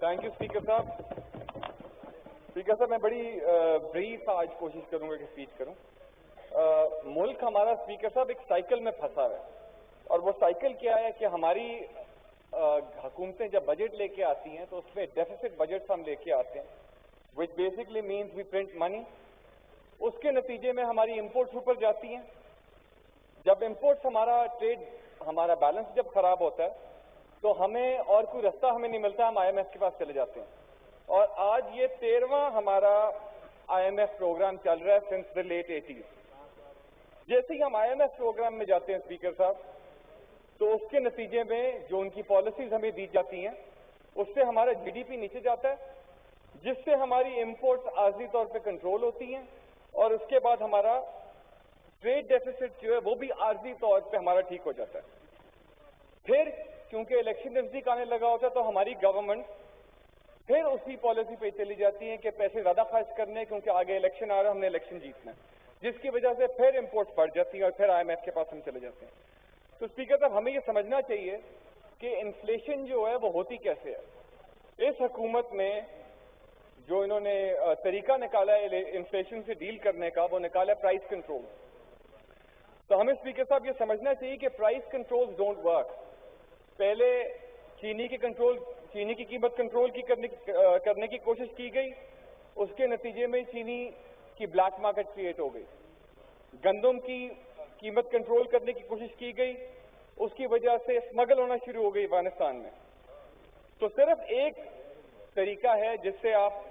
Thank you speaker साहब। Speaker साहब, मैं बड़ी ब्रीफ आज कोशिश करूंगा कि स्पीच करूं। मुल्क हमारा स्पीकर साहब एक साइकिल में फंसा है, और वो साइकिल क्या है कि हमारी हुकूमतें जब बजट लेके आती हैं तो उसमें डेफिसिट बजट हम लेके आते हैं, which basically means we print money. उसके नतीजे में हमारी इंपोर्ट्स ऊपर जाती हैं। जब इंपोर्ट्स हमारा बैलेंस जब खराब होता है तो हमें और कोई रास्ता हमें नहीं मिलता, हम IMF के पास चले जाते हैं। और आज ये 13वां हमारा IMF प्रोग्राम चल रहा है सिंस द लेट 80s। जैसे ही हम IMF प्रोग्राम में जाते हैं स्पीकर साहब, तो उसके नतीजे में जो उनकी पॉलिसीज हमें दी जाती हैं उससे हमारा GDP नीचे जाता है, जिससे हमारी इंपोर्ट्स आर्जी तौर पे कंट्रोल होती हैं, और उसके बाद हमारा ट्रेड डेफिसिट जो है वो भी आर्जी तौर पे हमारा ठीक हो जाता है। फिर क्योंकि इलेक्शन नजदीक आने लगा होता है तो हमारी गवर्नमेंट फिर उसी पॉलिसी पे चली जाती है कि पैसे ज्यादा खर्च करने, क्योंकि आगे इलेक्शन आ रहा है, हमने इलेक्शन जीतना है, जिसकी वजह से फिर इंपोर्ट्स बढ़ जाती है और फिर IMF के पास हम चले जाते हैं। तो स्पीकर साहब, हमें ये समझना चाहिए कि इन्फ्लेशन जो है वो होती कैसे है। इस हुकूमत में जो इन्होंने तरीका निकाला है इन्फ्लेशन से डील करने का, वो निकाला है प्राइस कंट्रोल। तो हमें स्पीकर साहब ये समझना चाहिए कि प्राइस कंट्रोल्स डोंट वर्क। पहले चीनी की कीमत कंट्रोल करने की कोशिश की गई, उसके नतीजे में चीनी की ब्लैक मार्केट क्रिएट हो गई। गंदम की कीमत कंट्रोल करने की कोशिश की गई, उसकी वजह से स्मगल होना शुरू हो गई अफगानिस्तान में। तो सिर्फ एक तरीका है जिससे आप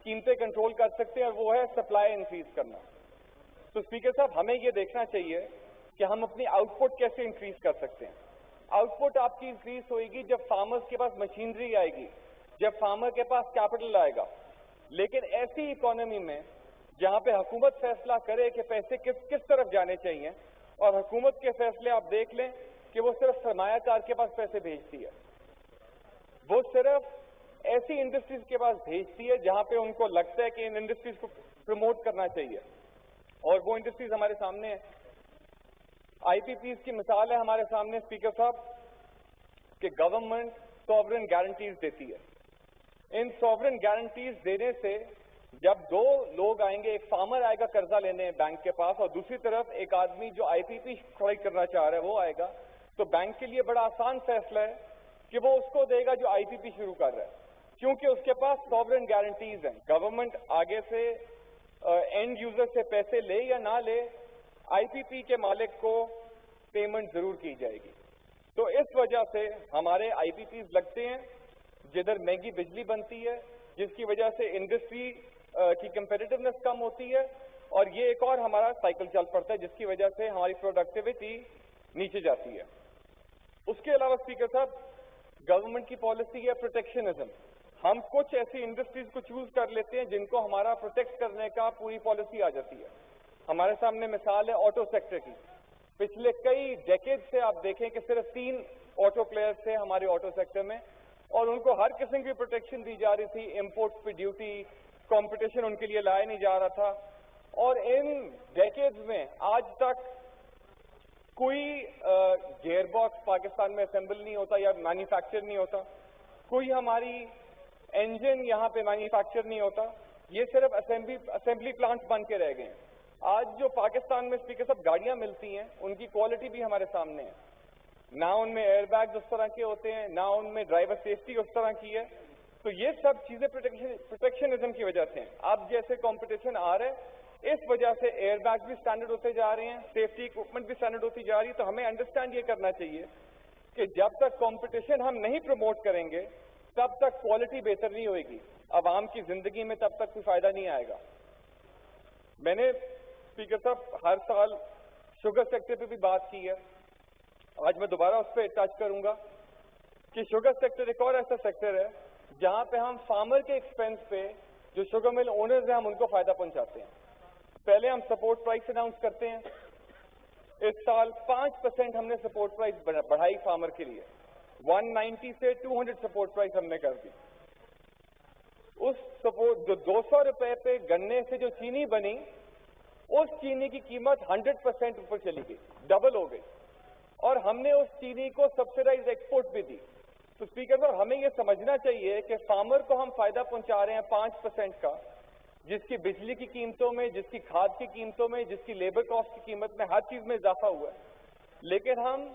कीमतें कंट्रोल कर सकते हैं, और वो है सप्लाई इंक्रीज करना। तो स्पीकर साहब, हमें ये देखना चाहिए कि हम अपनी आउटपुट कैसे इंक्रीज कर सकते हैं। आउटपुट आपकी इंक्रीज होएगी जब फार्मर्स के पास मशीनरी आएगी, जब फार्मर के पास कैपिटल आएगा। लेकिन ऐसी इकोनॉमी में जहां पे हुकूमत फैसला करे कि पैसे किस तरफ जाने चाहिए, और हुकूमत के फैसले आप देख लें कि वो सिर्फ सरमायाकार के पास पैसे भेजती है, वो सिर्फ ऐसी इंडस्ट्रीज के पास भेजती है जहां पे उनको लगता है कि इन इंडस्ट्रीज को प्रमोट करना चाहिए, और वो इंडस्ट्रीज हमारे सामने है। IPPs की मिसाल है हमारे सामने स्पीकर साहब कि गवर्नमेंट सॉवरेन गारंटीज देती है। इन सॉवरेन गारंटीज देने से जब दो लोग आएंगे, एक फार्मर आएगा कर्जा लेने बैंक के पास, और दूसरी तरफ एक आदमी जो IPP खड़ी करना चाह रहा है वो आएगा, तो बैंक के लिए बड़ा आसान फैसला है कि वो उसको देगा जो IPP शुरू कर रहा है, क्योंकि उसके पास सॉवरेन गारंटीज हैं। गवर्नमेंट आगे से एंड यूजर से पैसे ले या ना ले, IPP के मालिक को पेमेंट जरूर की जाएगी। तो इस वजह से हमारे IPPs लगते हैं जिधर महंगी बिजली बनती है, जिसकी वजह से इंडस्ट्री की कंपेटिटिवनेस कम होती है, और ये एक और हमारा साइकिल चल पड़ता है जिसकी वजह से हमारी प्रोडक्टिविटी नीचे जाती है। उसके अलावा स्पीकर साहब, गवर्नमेंट की पॉलिसी है प्रोटेक्शनिज्म। हम कुछ ऐसी इंडस्ट्रीज को चूज कर लेते हैं जिनको हमारा प्रोटेक्ट करने का पूरी पॉलिसी आ जाती है। हमारे सामने मिसाल है ऑटो सेक्टर की। पिछले कई डेकेड से आप देखें कि सिर्फ 3 ऑटो प्लेयर्स थे हमारे ऑटो सेक्टर में, और उनको हर किस्म की प्रोटेक्शन दी जा रही थी। इंपोर्ट्स पे ड्यूटी, कंपटीशन उनके लिए लाया नहीं जा रहा था, और इन डेकेड्स में आज तक कोई गियर बॉक्स पाकिस्तान में असेंबल नहीं होता या मैन्युफैक्चर नहीं होता, कोई हमारी इंजन यहाँ पे मैन्युफैक्चर नहीं होता, ये सिर्फ असेंबली प्लांट्स बन के रह गए हैं। आज जो पाकिस्तान में स्पीकर साहब गाड़ियां मिलती हैं, उनकी क्वालिटी भी हमारे सामने है। ना उनमें एयरबैग्स उस तरह के होते हैं, ना उनमें ड्राइवर सेफ्टी उस तरह की है। तो ये सब चीजें प्रोटेक्शनिज्म की वजह से हैं। अब जैसे कंपटीशन आ रहा है, इस वजह से एयरबैग्स भी स्टैंडर्ड होते जा रहे हैं, सेफ्टी इक्विपमेंट भी स्टैंडर्ड होती जा रही है। तो हमें अंडरस्टैंड ये करना चाहिए कि जब तक कंपटीशन हम नहीं प्रमोट करेंगे तब तक क्वालिटी बेहतर नहीं होगी, आवाम की जिंदगी में तब तक कोई फायदा नहीं आएगा। मैंने स्पीकर साहब हर साल शुगर सेक्टर पे भी बात की है, आज मैं दोबारा उस पर टच करूंगा कि शुगर सेक्टर एक और ऐसा सेक्टर है जहां पे हम फार्मर के एक्सपेंस पे जो शुगर मिल ओनर्स हैं हम उनको फायदा पहुंचाते हैं। पहले हम सपोर्ट प्राइस अनाउंस करते हैं, इस साल 5% हमने सपोर्ट प्राइस बढ़ाई फार्मर के लिए, 190 से 200 सपोर्ट प्राइस हमने कर दी। उस सपोर्ट जो 200 रुपए पे गन्ने से जो चीनी बनी, उस चीनी की कीमत 100% ऊपर चली गई, डबल हो गई, और हमने उस चीनी को सब्सिडाइज एक्सपोर्ट भी दी। तो स्पीकर साहब, हमें ये समझना चाहिए कि फार्मर को हम फायदा पहुंचा रहे हैं 5% का, जिसकी बिजली की कीमतों में, जिसकी खाद की कीमतों में, जिसकी लेबर कॉस्ट की कीमत में, हर चीज में इजाफा हुआ है, लेकिन हम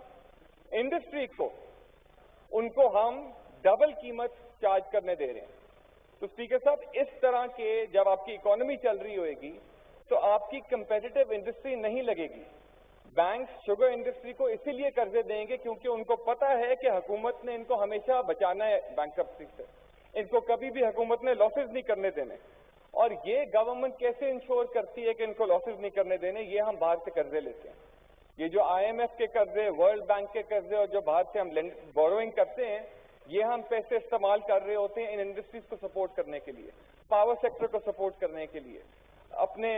इंडस्ट्री को, उनको हम डबल कीमत चार्ज करने दे रहे हैं। तो स्पीकर साहब, इस तरह के जब आपकी इकोनॉमी चल रही होगी तो आपकी कंपेटिटिव इंडस्ट्री नहीं लगेगी। बैंक शुगर इंडस्ट्री को इसीलिए कर्जे देंगे क्योंकि उनको पता है कि हुकूमत ने इनको हमेशा बचाना है बैंकरप्सी से, इनको कभी भी हुकूमत ने लॉसेस नहीं करने देने। और ये गवर्नमेंट कैसे इंश्योर करती है कि इनको लॉसेस नहीं करने देने? ये हम बाहर से कर्जे लेते हैं। ये जो IMF के कर्जे, वर्ल्ड बैंक के कर्जे और जो बाहर से हम बोरोइंग करते हैं, ये हम पैसे इस्तेमाल कर रहे होते हैं इन इंडस्ट्रीज को सपोर्ट करने के लिए, पावर सेक्टर को सपोर्ट करने के लिए, अपने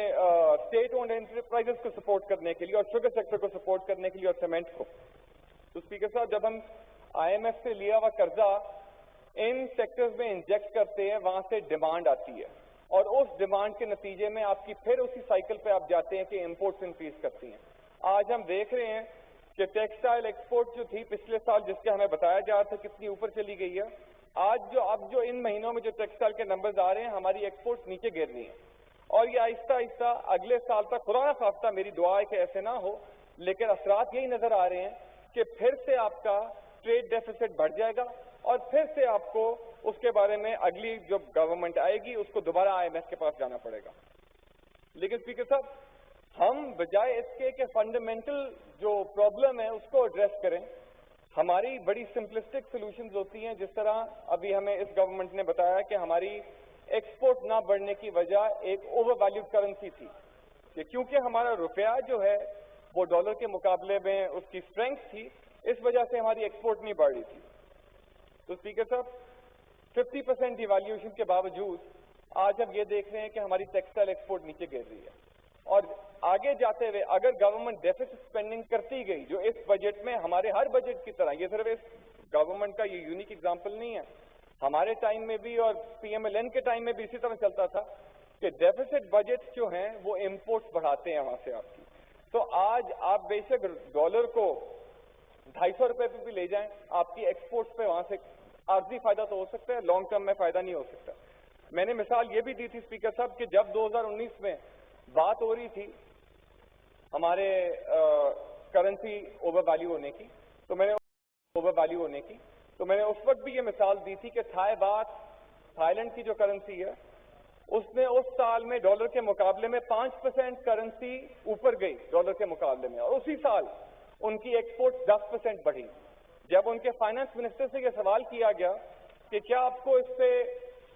स्टेट ओन्ड एंटरप्राइजेस को सपोर्ट करने के लिए, और शुगर सेक्टर को सपोर्ट करने के लिए, और सीमेंट को। तो स्पीकर साहब, जब हम IMF से लिया हुआ कर्जा इन सेक्टर्स में इंजेक्ट करते हैं, वहां से डिमांड आती है, और उस डिमांड के नतीजे में आपकी फिर उसी साइकिल पे आप जाते हैं कि इंपोर्ट्स इंक्रीज करती हैं। आज हम देख रहे हैं कि टेक्सटाइल एक्सपोर्ट जो थी पिछले साल, जिसके हमें बताया जा रहा था कितनी ऊपर चली गई है, अब जो इन महीनों में जो टेक्सटाइल के नंबर्स आ रहे हैं, हमारी एक्सपोर्ट नीचे गिर रही है, और ये आहिस्ता आहिस्ता अगले साल तक, खुदा ना खास्ता, मेरी दुआ है कि ऐसे ना हो, लेकिन असरात यही नजर आ रहे हैं कि फिर से आपका ट्रेड डेफिसिट बढ़ जाएगा, और फिर से आपको उसके बारे में अगली जो गवर्नमेंट आएगी उसको दोबारा IMF के पास जाना पड़ेगा। लेकिन स्पीकर साहब, हम बजाय इसके कि फंडामेंटल जो प्रॉब्लम है उसको एड्रेस करें, हमारी बड़ी सिंपलिस्टिक सॉल्यूशंस होती हैं। जिस तरह अभी हमें इस गवर्नमेंट ने बताया कि हमारी एक्सपोर्ट ना बढ़ने की वजह एक ओवर वैल्यूड करेंसी थी, कि क्योंकि हमारा रुपया जो है वो डॉलर के मुकाबले में उसकी स्ट्रेंथ थी, इस वजह से हमारी एक्सपोर्ट नहीं बढ़ रही थी। तो स्पीकर साहब, 50% डिवैल्यूएशन के बावजूद आज हम ये देख रहे हैं कि हमारी टेक्सटाइल एक्सपोर्ट नीचे गिर रही है, और आगे जाते हुए अगर गवर्नमेंट डेफिसिट स्पेंडिंग करती गई, जो इस बजट में, हमारे हर बजट की तरह, ये सिर्फ इस गवर्नमेंट का ये यूनिक एग्जाम्पल नहीं है, हमारे टाइम में भी और PMLN के टाइम में भी इसी तरह चलता था कि डेफिसिट बजट जो हैं वो इंपोर्ट्स बढ़ाते हैं वहां से आपकी। तो आज आप बेशक डॉलर को 250 रुपए पे भी ले जाएं, आपकी एक्सपोर्ट्स पे वहां से आर्जी फायदा तो हो सकता है, लॉन्ग टर्म में फायदा नहीं हो सकता। मैंने मिसाल ये भी दी थी स्पीकर साहब कि जब 2019 में बात हो रही थी हमारे करेंसी ओवर वैल्यू होने की, तो मैंने उस वक्त भी ये मिसाल दी थी कि थाई बात, थाईलैंड की जो करेंसी है, उसने उस साल में डॉलर के मुकाबले में 5% करेंसी ऊपर गई डॉलर के मुकाबले में, और उसी साल उनकी एक्सपोर्ट 10% बढ़ी। जब उनके फाइनेंस मिनिस्टर से यह सवाल किया गया कि क्या आपको इससे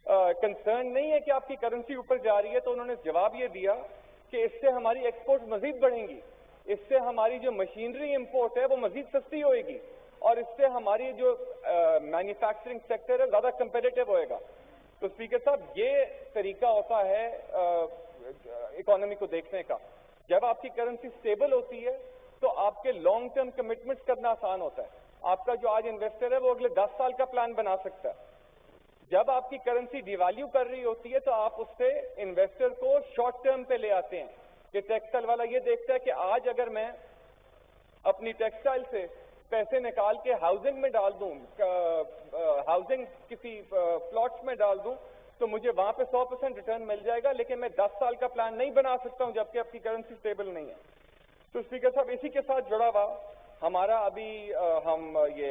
कंसर्न नहीं है कि आपकी करेंसी ऊपर जा रही है, तो उन्होंने जवाब ये दिया कि इससे हमारी एक्सपोर्ट मजीद बढ़ेंगी, इससे हमारी जो मशीनरी इंपोर्ट है वो मजीद सस्ती होएगी, और इससे हमारी जो मैन्युफैक्चरिंग सेक्टर है ज्यादा कंपेटिटिव होएगा। तो स्पीकर साहब, ये तरीका होता है इकोनॉमी को देखने का। जब आपकी करेंसी स्टेबल होती है तो आपके लॉन्ग टर्म कमिटमेंट्स करना आसान होता है। आपका जो आज इन्वेस्टर है वो अगले 10 साल का प्लान बना सकता है। जब आपकी करेंसी डिवैल्यू कर रही होती है तो आप उससे इन्वेस्टर को शॉर्ट टर्म पे ले आते हैं, कि टेक्सटाइल वाला ये देखता है कि आज अगर मैं अपनी टेक्सटाइल से पैसे निकाल के हाउसिंग में डाल दूं, हाउसिंग किसी प्लॉट्स में डाल दूं, तो मुझे वहां पे 100% रिटर्न मिल जाएगा, लेकिन मैं 10 साल का प्लान नहीं बना सकता हूं जबकि आपकी करेंसी स्टेबल नहीं है। तो स्पीकर साहब, इसी के साथ जुड़ा हुआ हमारा अभी हम ये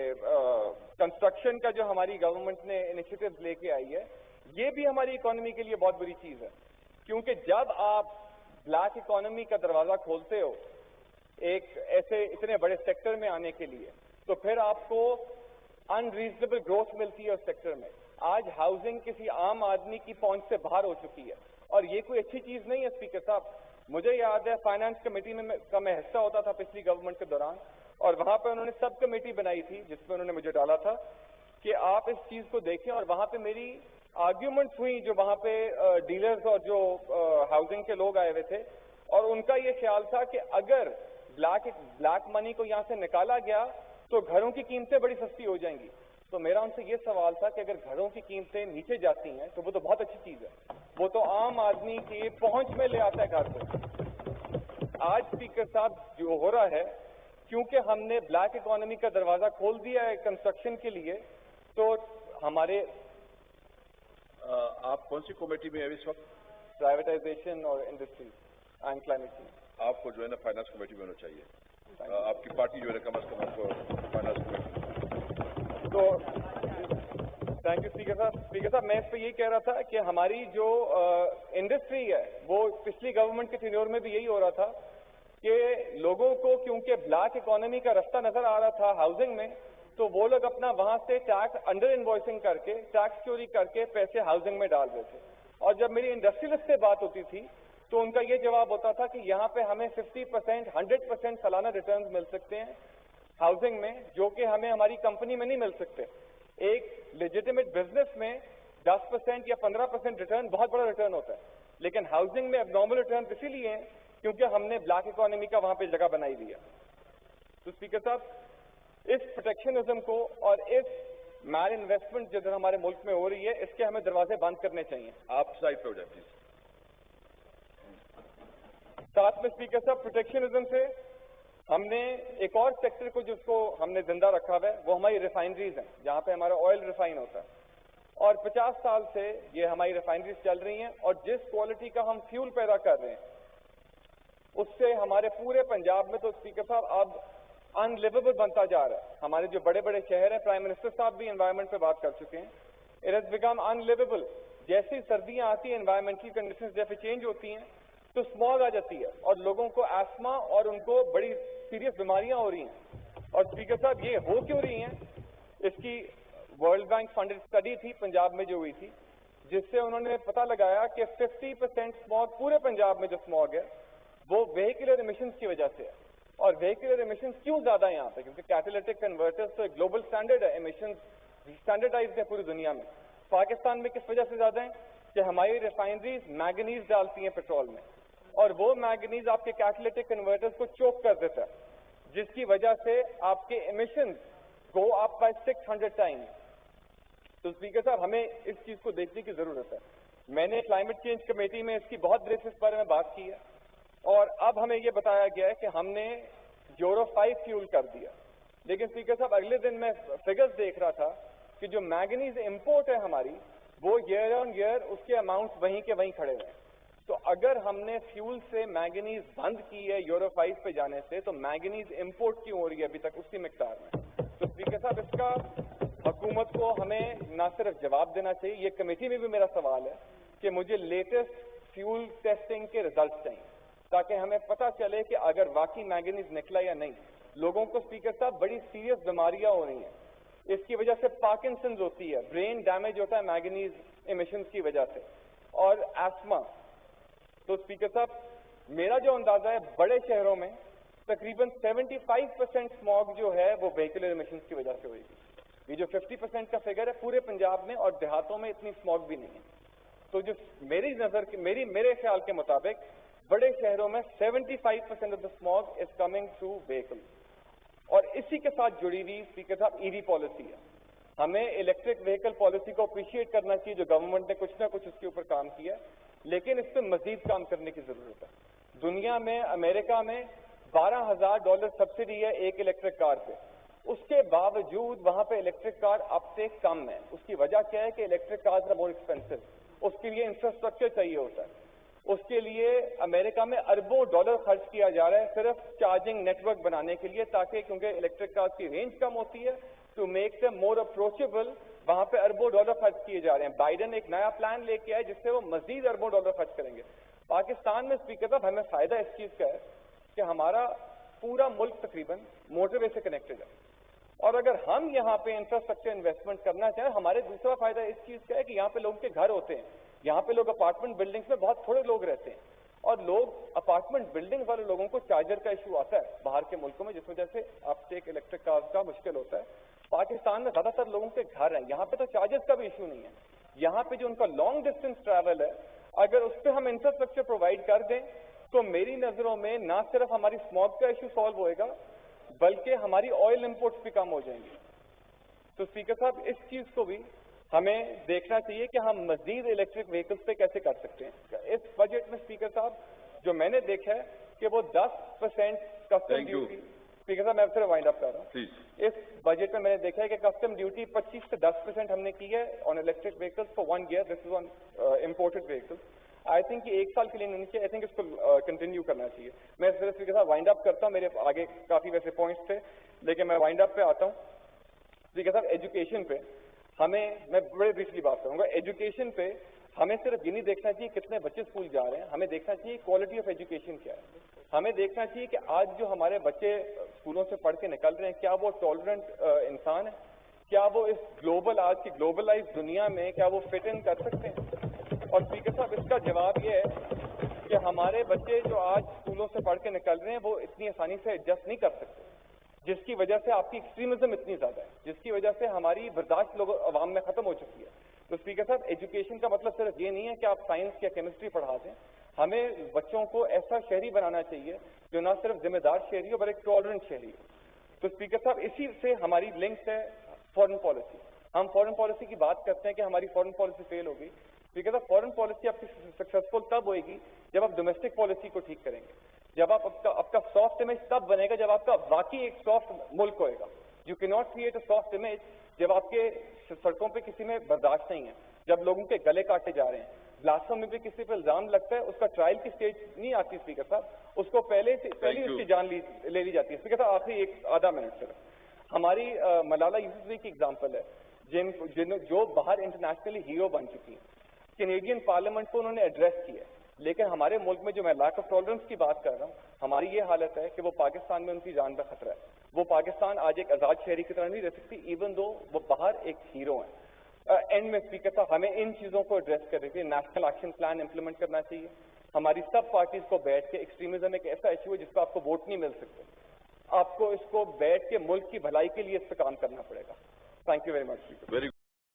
कंस्ट्रक्शन का जो हमारी गवर्नमेंट ने इनिशिएटिव्स लेके आई है, ये भी हमारी इकोनॉमी के लिए बहुत बुरी चीज है, क्योंकि जब आप ब्लैक इकोनॉमी का दरवाजा खोलते हो एक ऐसे इतने बड़े सेक्टर में आने के लिए, तो फिर आपको अनरीजनेबल ग्रोथ मिलती है उस सेक्टर में। आज हाउसिंग किसी आम आदमी की पहुंच से बाहर हो चुकी है, और ये कोई अच्छी चीज नहीं है स्पीकर साहब। मुझे याद है फाइनेंस कमेटी में का मैं हिस्सा होता था पिछली गवर्नमेंट के दौरान, और वहां पे उन्होंने सब कमेटी बनाई थी जिसमें उन्होंने मुझे डाला था कि आप इस चीज को देखें, और वहां पे मेरी आर्ग्यूमेंट्स हुई जो वहां पे डीलर्स और जो हाउसिंग के लोग आए हुए थे, और उनका ये ख्याल था कि अगर ब्लैक मनी को यहाँ से निकाला गया तो घरों की कीमतें बड़ी सस्ती हो जाएंगी। तो मेरा उनसे ये सवाल था कि अगर घरों की कीमतें नीचे जाती हैं तो वो तो बहुत अच्छी चीज है, वो तो आम आदमी की पहुंच में ले आता है घर को। आज स्पीकर साहब जो हो रहा है, क्योंकि हमने ब्लैक इकोनॉमी का दरवाजा खोल दिया है कंस्ट्रक्शन के लिए, तो हमारे आप कौन सी कमेटी में है इस वक्त? प्राइवेटाइजेशन और इंडस्ट्री एंड क्लाइमेट चेंज। आपको जो है ना फाइनेंस कमेटी में होना चाहिए। आपकी पार्टी जो है कम से कम आपको फाइनेंस कमेटी। तो थैंक यू स्पीकर साहब। स्पीकर साहब, मैं इस पर यही कह रहा था कि हमारी जो इंडस्ट्री है वो पिछली गवर्नमेंट के टेन्योर में भी यही हो रहा था कि लोगों को क्योंकि ब्लैक इकोनॉमी का रास्ता नजर आ रहा था हाउसिंग में, तो वो लोग अपना वहां से टैक्स अंडर इन्वॉइसिंग करके, टैक्स चोरी करके पैसे हाउसिंग में डाल रहे थे। और जब मेरी इंडस्ट्रियलिस्ट से बात होती थी तो उनका ये जवाब होता था कि यहाँ पे हमें 50%, 100% सालाना रिटर्न्स मिल सकते हैं हाउसिंग में, जो कि हमें हमारी कंपनी में नहीं मिल सकते। एक लेजिटिमेट बिजनेस में 10% या 15% रिटर्न बहुत बड़ा रिटर्न होता है, लेकिन हाउसिंग में एबनॉर्मल रिटर्न इसीलिए हैं क्योंकि हमने ब्लैक इकोनॉमी का वहां पे जगह बनाई दी है। तो स्पीकर साहब, इस प्रोटेक्शनिज्म को और इस मैल इन्वेस्टमेंट जो हमारे मुल्क में हो रही है, इसके हमें दरवाजे बंद करने चाहिए। आप साइड पे हो जाए प्लीज। साथ में स्पीकर साहब, प्रोटेक्शनिज्म से हमने एक और सेक्टर को जिसको हमने जिंदा रखा हुआ है वो हमारी रिफाइनरीज हैं, जहां पे हमारा ऑयल रिफाइन होता है। और 50 साल से ये हमारी रिफाइनरीज चल रही हैं और जिस क्वालिटी का हम फ्यूल पैदा कर रहे हैं उससे हमारे पूरे पंजाब में तो स्पीकर साहब अब अनलिवेबल बनता जा रहा है। हमारे जो बड़े बड़े शहर हैं, प्राइम मिनिस्टर साहब भी एनवायरनमेंट पे बात कर चुके हैं, इट हैज बिकम अनलिवेबल। जैसी सर्दियां आती हैं, एनवायरमेंटल कंडीशंस जैसे चेंज होती हैं तो स्मॉग आ जाती है और लोगों को एस्मा और उनको बड़ी सीरियस बीमारियां हो रही हैं। और स्पीकर साहब, ये हो क्यों रही हैं? इसकी वर्ल्ड बैंक फंडेड स्टडी थी पंजाब में जो हुई थी, जिससे उन्होंने पता लगाया कि 50% स्मॉग पूरे पंजाब में जो स्मॉग है वो व्हीकलर एमिशंस की वजह से है। और व्हीकलर एमिशंस क्यों ज्यादा है यहाँ पे? क्योंकि कैटालिटिक कन्वर्टर्स तो एक ग्लोबल स्टैंडर्ड है, एमिशंस स्टैंडर्डाइज्ड है पूरी दुनिया में। पाकिस्तान में किस वजह से ज्यादा है कि हमारी रिफाइनरीज मैंगनीज डालती हैं पेट्रोल में और वो मैंगनीज आपके कैटालिटिक कन्वर्टर्स को चोक कर देता है, जिसकी वजह से आपके emissions go up by 600 times. तो स्पीकर साहब, हमें इस चीज को देखने की जरूरत है। मैंने क्लाइमेट चेंज कमेटी में इसकी बहुत देर से इस बारे में बात की है और अब हमें यह बताया गया है कि हमने यूरो 5 फ्यूल कर दिया। लेकिन स्पीकर साहब, अगले दिन मैं फिगर्स देख रहा था कि जो मैंगनीज इंपोर्ट है हमारी, वो ईयर ऑन ईयर उसके अमाउंट वहीं के वहीं खड़े हुए हैं। तो अगर हमने फ्यूल से मैंगनीज बंद की है यूरो 5 पे जाने से, तो मैंगनीज इंपोर्ट क्यों हो रही है अभी तक उसी मिकदार में? तो स्पीकर साहब, इसका हुकूमत को हमें न सिर्फ जवाब देना चाहिए, ये कमेटी में भी मेरा सवाल है कि मुझे लेटेस्ट फ्यूल टेस्टिंग के रिजल्ट चाहिए ताकि हमें पता चले कि अगर वाकई मैंगनीज निकला या नहीं। लोगों को स्पीकर साहब बड़ी सीरियस बीमारियां हो रही हैं, इसकी वजह से पार्किंसंस होती है, ब्रेन डैमेज होता है मैंगनीज एमिशंस की वजह से, और एस्मा। तो स्पीकर साहब, मेरा जो अंदाजा है बड़े शहरों में तकरीबन 75% स्मॉग जो है वो व्हीकलर एमिशंस की वजह से होगी। ये जो 50% का फिगर है पूरे पंजाब में, और देहातों में इतनी स्मॉग भी नहीं है। तो जो मेरे ख्याल के मुताबिक बड़े शहरों में 75% of the smog is coming through vehicle. और इसी के साथ जुड़ी हुई स्पीकर साहब ईवी पॉलिसी है। हमें इलेक्ट्रिक व्हीकल पॉलिसी को अप्रिशिएट करना चाहिए जो गवर्नमेंट ने कुछ ना कुछ उसके ऊपर काम किया, लेकिन इस पर मजीद काम करने की जरूरत है। दुनिया में, अमेरिका में $12,000 सब्सिडी है एक इलेक्ट्रिक कार पे, उसके बावजूद वहां पे इलेक्ट्रिक कार अपटेक कम है। उसकी वजह क्या है कि electric cars are more expensive, उसके लिए इंफ्रास्ट्रक्चर चाहिए होता है। उसके लिए अमेरिका में अरबों डॉलर खर्च किया जा रहा है सिर्फ चार्जिंग नेटवर्क बनाने के लिए, ताकि क्योंकि इलेक्ट्रिक कार्स की रेंज कम होती है, to make them more approachable, वहां पे अरबों डॉलर खर्च किए जा रहे हैं। बाइडेन एक नया प्लान लेके आए जिससे वो मजीद अरबों डॉलर खर्च करेंगे। पाकिस्तान में स्पीकर साहब हमें फायदा इस चीज का है कि हमारा पूरा मुल्क तकरीबन मोटरवे से कनेक्टेड है, और अगर हम यहाँ पे इंफ्रास्ट्रक्चर इन्वेस्टमेंट करना चाहें, हमारे दूसरा फायदा इस चीज का है कि यहाँ पे लोगों के घर होते हैं। यहाँ पे लोग अपार्टमेंट बिल्डिंग्स में बहुत थोड़े लोग रहते हैं, और लोग अपार्टमेंट बिल्डिंग वाले लोगों को चार्जर का इशू आता है बाहर के मुल्कों में, जिस वजह से अपटेक इलेक्ट्रिक कार्स का मुश्किल होता है। पाकिस्तान में ज्यादातर लोगों के घर हैं, यहाँ पे तो चार्जर्स का भी इशू नहीं है। यहाँ पे जो उनका लॉन्ग डिस्टेंस ट्रैवल है, अगर उस पर हम इंफ्रास्ट्रक्चर प्रोवाइड कर दें तो मेरी नजरों में ना सिर्फ हमारी स्मॉग का इशू सॉल्व होएगा, बल्कि हमारी ऑयल इंपोर्ट्स भी कम हो जाएंगी। तो स्पीकर साहब, इस चीज को भी हमें देखना चाहिए कि हम मजीद इलेक्ट्रिक व्हीकल्स पे कैसे कर सकते हैं। इस बजट में स्पीकर साहब जो मैंने देखा है कि वो 10% कस्टम ड्यूटी स्पीकर साहब मैं सिर्फ वाइंड अप कर रहा हूँ। प्लीज। इस बजट में मैंने देखा है कि कस्टम ड्यूटी 25 से 10% हमने की है on electric vehicles for 1 year. This is on imported vehicles. I think कि 1 साल के लिए नहीं चाहिए, आई थिंक इसको कंटिन्यू करना चाहिए। मैं सिर्फ स्पीकर साहब वाइंड अप करता हूँ, मेरे आगे काफी वैसे पॉइंट्स थे, लेकिन मैं वाइंड अप पे आता हूँ। स्पीकर साहब एजुकेशन पे मैं बड़े ब्रीफली बात करूंगा। एजुकेशन पे हमें सिर्फ ये नहीं देखना चाहिए कितने बच्चे स्कूल जा रहे हैं, हमें देखना चाहिए क्वालिटी ऑफ एजुकेशन क्या है। हमें देखना चाहिए कि आज जो हमारे बच्चे स्कूलों से पढ़ के निकल रहे हैं, क्या वो टॉलरेंट इंसान है, क्या वो इस ग्लोबल आज की ग्लोबलाइज दुनिया में क्या वो फिट इन कर सकते हैं। और स्पीकर साहब इसका जवाब ये है कि हमारे बच्चे जो आज स्कूलों से पढ़ के निकल रहे हैं वो इतनी आसानी से एडजस्ट नहीं कर सकते, जिसकी वजह से आपकी एक्सट्रीमिज्म इतनी ज्यादा है, जिसकी वजह से हमारी बर्दाश्त लोग अवाम में खत्म हो चुकी है। तो स्पीकर साहब एजुकेशन का मतलब सिर्फ ये नहीं है कि आप साइंस या केमिस्ट्री पढ़ा दें, हमें बच्चों को ऐसा शहरी बनाना चाहिए जो ना सिर्फ जिम्मेदार शहरी हो बल्कि टॉलरेंट शहरी हो। तो स्पीकर साहब इसी से हमारी लिंक है फॉरेन पॉलिसी। हम फॉरेन पॉलिसी की बात करते हैं कि हमारी फॉरेन पॉलिसी फेल होगी। स्पीकर साहब फॉरेन पॉलिसी आपकी सक्सेसफुल तब होगी जब आप डोमेस्टिक पॉलिसी को ठीक करेंगे, जब आपका सॉफ्ट इमेज तब बनेगा जब आपका वाकई एक सॉफ्ट मुल्क होएगा। You can not create a soft image जब आपके सड़कों पे किसी में बर्दाश्त नहीं है, जब लोगों के गले काटे जा रहे हैं, ब्लास्फेमी पे किसी पे इल्जाम लगता है, उसका ट्रायल की स्टेज नहीं आती स्पीकर साहब, उसको पहले उसकी जान ले ली जाती है। स्पीकर साहब आखिरी एक आधा मिनट सिर्फ, हमारी मलाला यूसुफजई की एग्जाम्पल है जो बाहर इंटरनेशनली हीरो बन चुकी है। कैनेडियन पार्लियामेंट को उन्होंने एड्रेस किया, लेकिन हमारे मुल्क में जो मैं लैक ऑफ टॉलरेंस की बात कर रहा हूँ, हमारी ये हालत है कि वो पाकिस्तान में उनकी जान का खतरा है। वो पाकिस्तान आज एक आजाद शहरी की तरह नहीं रह सकती, इवन दो वो बाहर एक हीरो है। एंड में स्पीकर साहब हमें इन चीजों को एड्रेस करने के लिए नेशनल एक्शन प्लान इंप्लीमेंट करना चाहिए। हमारी सब पार्टीज को बैठ के, एक्सट्रीमिज्म एक ऐसा इशू है जिसको आपको वोट नहीं मिल सकते, आपको इसको बैठ के मुल्क की भलाई के लिए इस पर काम करना पड़ेगा। Thank you very much.